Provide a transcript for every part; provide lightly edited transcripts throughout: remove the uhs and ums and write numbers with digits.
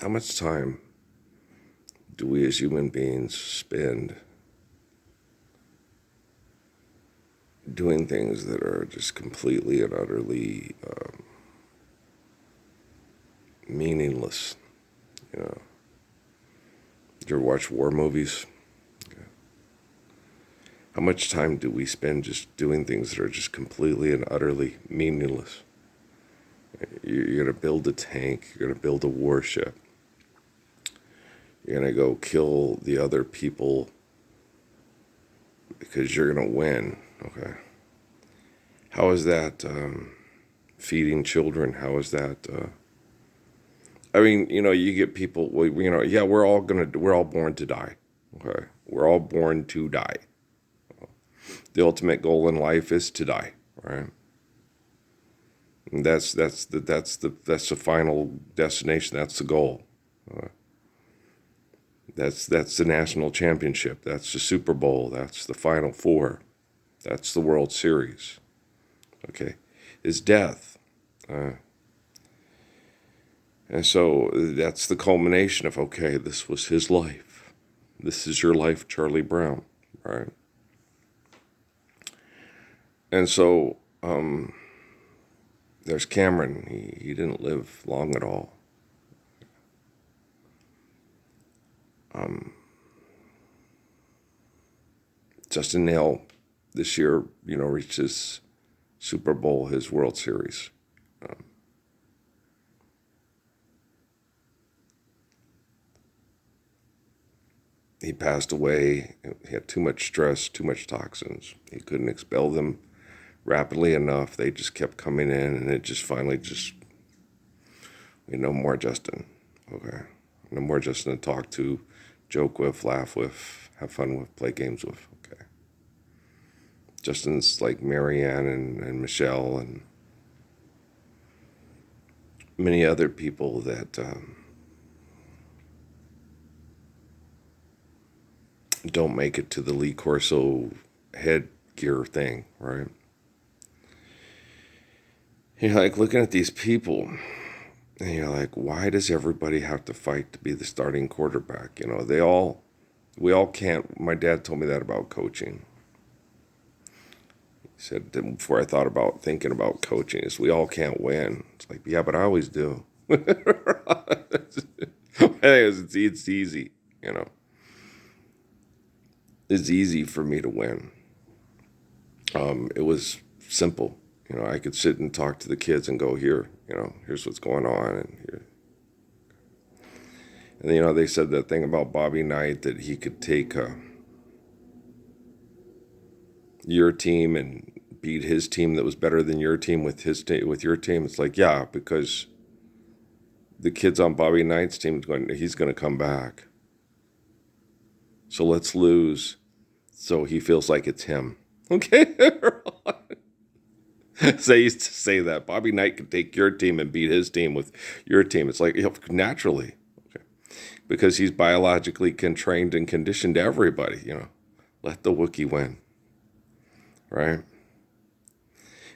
How much time do we as human beings spend doing things that are just completely and utterly meaningless? You know, did you ever watch war movies? How much time do we spend just doing things that are just completely and utterly meaningless? You're going to build a tank, you're going to build a warship, you're going to go kill the other people because you're going to win, okay? How is that feeding children? How is that? I mean, you get people. Yeah, we're all born to die. Okay, we're all born to die. The ultimate goal in life is to die, right? And that's the final destination. That's the goal. Uh, that's the national championship. That's the Super Bowl. That's the Final Four. That's the World Series. Okay, is death. Uh, And so that's the culmination of, okay, this was his life. This is your life, Charlie Brown, right? And so there's Cameron. He didn't live long at all. Justin Nail this year, reached his Super Bowl, his World Series. Um, he passed away. He had too much stress, too much toxins. He couldn't expel them rapidly enough. They just kept coming in, and it just finally no more Justin. Okay. No more Justin to talk to, joke with, laugh with, have fun with, play games with. Okay. Justin's like Marianne and Michelle and many other people that don't make it to the Lee Corso headgear thing, right? You're like looking at these people, and you're like, why does everybody have to fight to be the starting quarterback? We all can't. My dad told me that about coaching. He said that before I thought about thinking about coaching, is we all can't win. It's like, yeah, but I always do. I think it's easy, you know. It's easy for me to win. It was simple. I could sit and talk to the kids and go, here, here's what's going on, and here. And they said that thing about Bobby Knight, that he could take your team and beat his team that was better than your team with your team. It's like, yeah, because the kids on Bobby Knight's team he's going to come back. So let's lose, so he feels like it's him. Okay. So I used to say that Bobby Knight could take your team and beat his team with your team. It's like, naturally, okay, because he's biologically trained and conditioned everybody. Let the Wookiee win, right?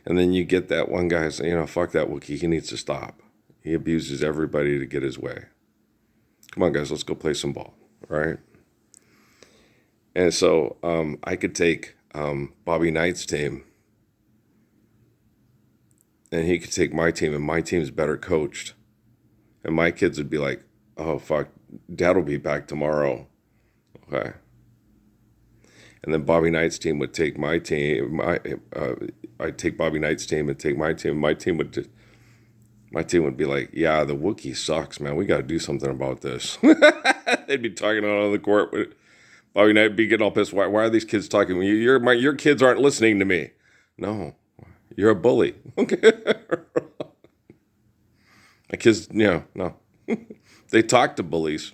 And then you get that one guy saying, fuck that Wookiee. He needs to stop. He abuses everybody to get his way. Come on, guys, let's go play some ball, right? And so I could take Bobby Knight's team, and he could take my team, and my team's better coached. And my kids would be like, oh, fuck, Dad will be back tomorrow. Okay. And then Bobby Knight's team would take my team. I'd take Bobby Knight's team and take my team. My team would be like, yeah, the Wookiee sucks, man. We got to do something about this. They'd be talking out on the court. Bobby Knight would be getting all pissed. Why are these kids talking? Your kids aren't listening to me. No, you're a bully. Okay. My kids, no. They talk to bullies.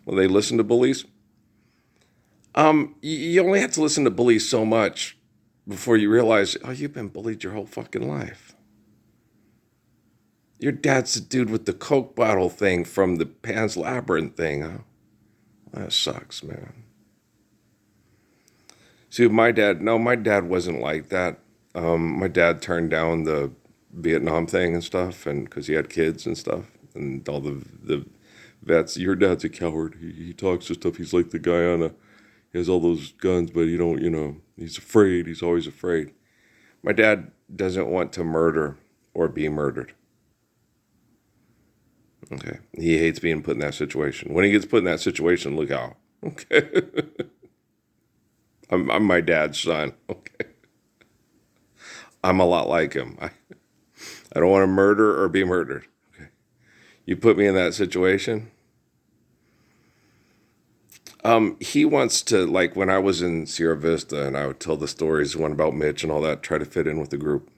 Will they listen to bullies? You only have to listen to bullies so much before you realize, oh, you've been bullied your whole fucking life. Your dad's the dude with the Coke bottle thing from the Pan's Labyrinth thing, huh? That sucks, man. See, my dad wasn't like that. My dad turned down the Vietnam thing and stuff, and because he had kids and stuff, and all the That's your dad's a coward. He talks to stuff. He's like the guy he has all those guns, but he don't, he's afraid. He's always afraid. My dad doesn't want to murder or be murdered. Okay. He hates being put in that situation. When he gets put in that situation, look out. Okay. I'm my dad's son. Okay. I'm a lot like him. I don't want to murder or be murdered. Okay. You put me in that situation. He wants to, like when I was in Sierra Vista and I would tell the stories, one about Mitch and all that, try to fit in with the group.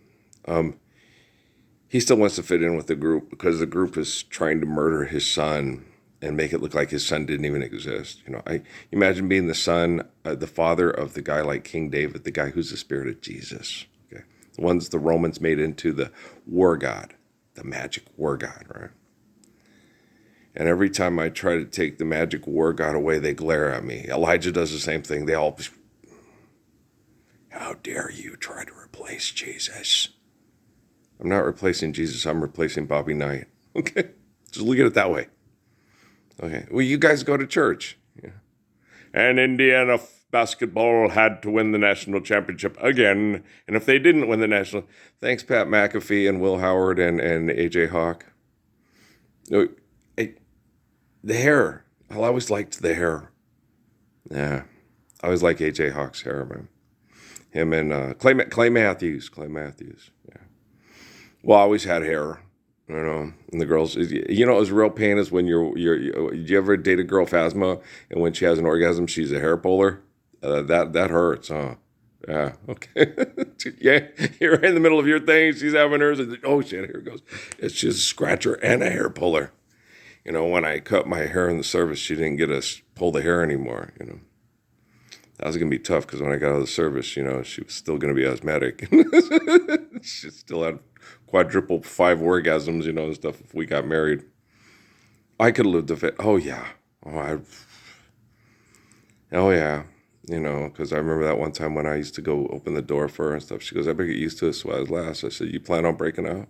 He still wants to fit in with the group because the group is trying to murder his son and make it look like his son didn't even exist. I imagine being the son, the father of the guy like King David, the guy who's the spirit of Jesus. Okay, the ones the Romans made into the war god, the magic war god, right? And every time I try to take the magic war god away, they glare at me. Elijah does the same thing. They all, how dare you try to replace Jesus? I'm not replacing Jesus. I'm replacing Bobby Knight. Okay? Just look at it that way. Okay. Well, you guys go to church. Yeah. And Indiana basketball had to win the national championship again. And if they didn't win the national... Thanks, Pat McAfee and Will Howard and AJ Hawk. The hair. I always liked the hair. Yeah. I always like AJ Hawk's hair, man. Him and Clay Matthews. Yeah. Well, I always had hair, and the girls, it was real pain is when you ever date a girl, Phasma, and when she has an orgasm, she's a hair puller? That hurts, huh? Yeah, okay. Yeah, you're in the middle of your thing, she's having hers, and oh shit, here it goes. It's just a scratcher and a hair puller. When I cut my hair in the service, she didn't get us pull the hair anymore, That was going to be tough because when I got out of the service, she was still going to be asthmatic. She still had quadruple 5 orgasms, and stuff if we got married. I could have lived with it. Oh, yeah. Oh, yeah. Because I remember that one time when I used to go open the door for her and stuff. She goes, I better get used to this. So I was last. I said, you plan on breaking out?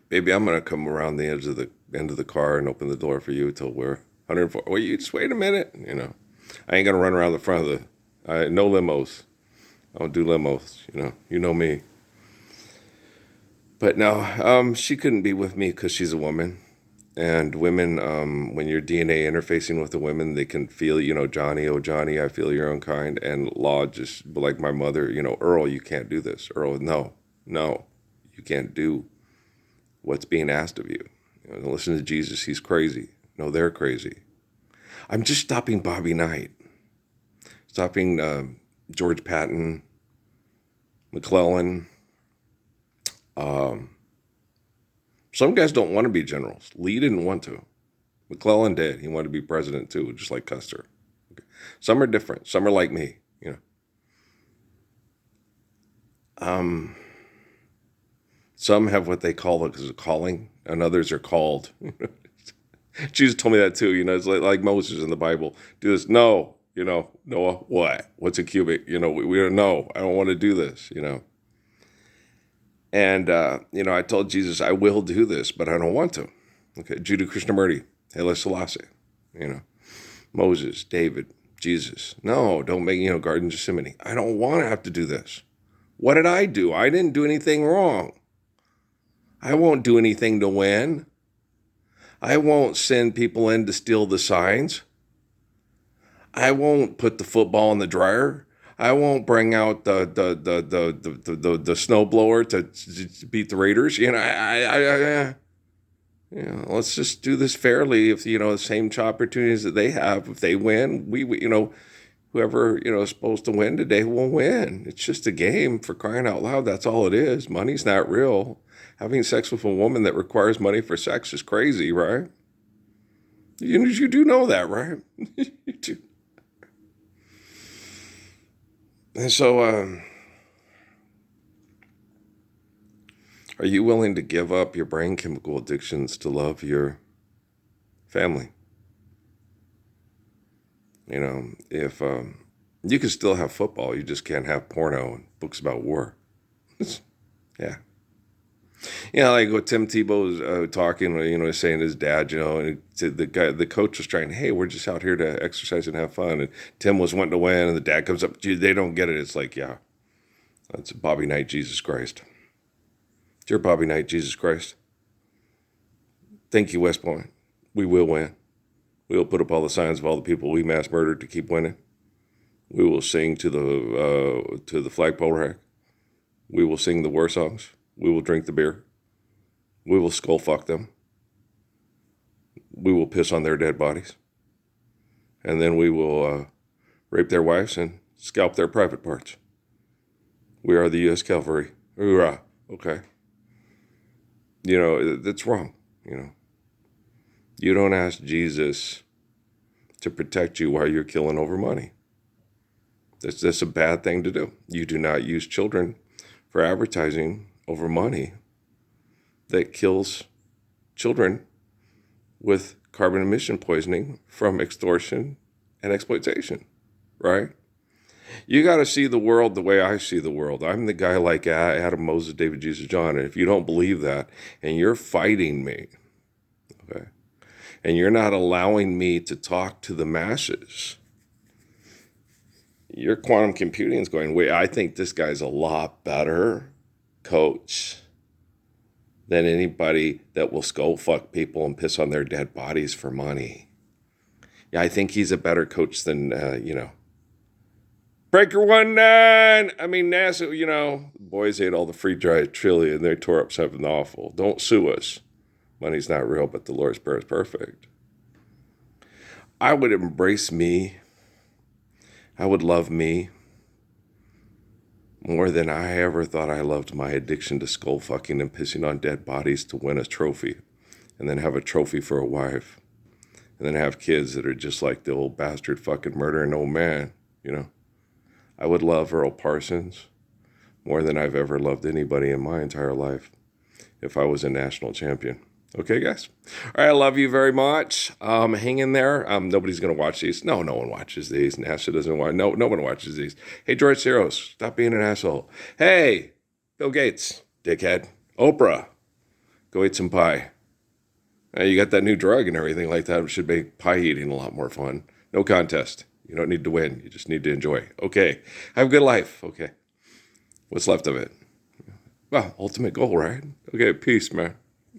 Baby, I'm going to come around the edge of the end of the car and open the door for you until we're 104. Well, you just wait a minute, I ain't going to run around the front of no limos. I don't do limos, You know me. But no, she couldn't be with me because she's a woman. And women, when you're DNA interfacing with the women, they can feel, Johnny, oh, Johnny, I feel your own kind. And Law just, like my mother, Earl, you can't do this. Earl, no, you can't do what's being asked of you. Listen to Jesus, he's crazy. No, they're crazy. I'm just stopping Bobby Knight. Stopping George Patton, McClellan. Some guys don't want to be generals. Lee didn't want to. McClellan did. He wanted to be president too, just like Custer. Okay. Some are different. Some are like me, Some have what they call a calling, and others are called. Jesus told me that too. It's like Moses in the Bible. Do this. No, Noah, what? What's a cubit? We don't know. I don't want to do this, And, I told Jesus, I will do this, but I don't want to. Okay, Jiddu Krishnamurti, Haile Selassie, Moses, David, Jesus. No, don't make, Garden Gethsemane. I don't want to have to do this. What did I do? I didn't do anything wrong. I won't do anything to win. I won't send people in to steal the signs. I won't put the football in the dryer. I won't bring out the snowblower to beat the Raiders. Let's just do this fairly. If the same opportunities that they have, if they win, we whoever is supposed to win today will win. It's just a game, for crying out loud. That's all it is. Money's not real. Having sex with a woman that requires money for sex is crazy, right? You do know that, right? You do. And so, are you willing to give up your brain chemical addictions to love your family? If you can still have football, you just can't have porno and books about war. Yeah. Like what Tim Tebow's talking, saying his dad, and the coach was trying, hey, we're just out here to exercise and have fun. And Tim was wanting to win, and the dad comes up, dude, they don't get it. It's like, yeah, that's Bobby Knight, Jesus Christ. Dear Bobby Knight, Jesus Christ. Thank you, West Point. We will win. We will put up all the signs of all the people we mass murdered to keep winning. We will sing to the flagpole rack. We will sing the war songs. We will drink the beer. We will skull fuck them. We will piss on their dead bodies. And then we will rape their wives and scalp their private parts. We are the U.S. Cavalry. Hoorah. Okay. That's wrong. You don't ask Jesus to protect you while you're killing over money. That's a bad thing to do. You do not use children for advertising over money that kills children with carbon emission poisoning from extortion and exploitation, right? You got to see the world the way I see the world. I'm the guy like Adam, Moses, David, Jesus, John. And if you don't believe that and you're fighting me, okay, and you're not allowing me to talk to the masses, your quantum computing is going, wait, I think this guy's a lot better coach than anybody that will skull fuck people and piss on their dead bodies for money. Yeah, I think he's a better coach than, Breaker 19! I mean, NASA, boys ate all the free dry trillion. They tore up something awful. Don't sue us. Money's not real, but the Lord's Prayer is perfect. I would embrace me. I would love me more than I ever thought I loved my addiction to skull fucking and pissing on dead bodies to win a trophy, and then have a trophy for a wife, and then have kids that are just like the old bastard fucking murdering old man, I would love Earl Parsons more than I've ever loved anybody in my entire life if I was a national champion. Okay, guys? All right, I love you very much. Hang in there. Nobody's going to watch these. No one watches these. NASA doesn't watch. No one watches these. Hey, George Soros, stop being an asshole. Hey, Bill Gates, dickhead. Oprah, go eat some pie. You got that new drug and everything like that. It should make pie eating a lot more fun. No contest. You don't need to win. You just need to enjoy. Okay. Have a good life. Okay. What's left of it? Well, ultimate goal, right? Okay, peace, man.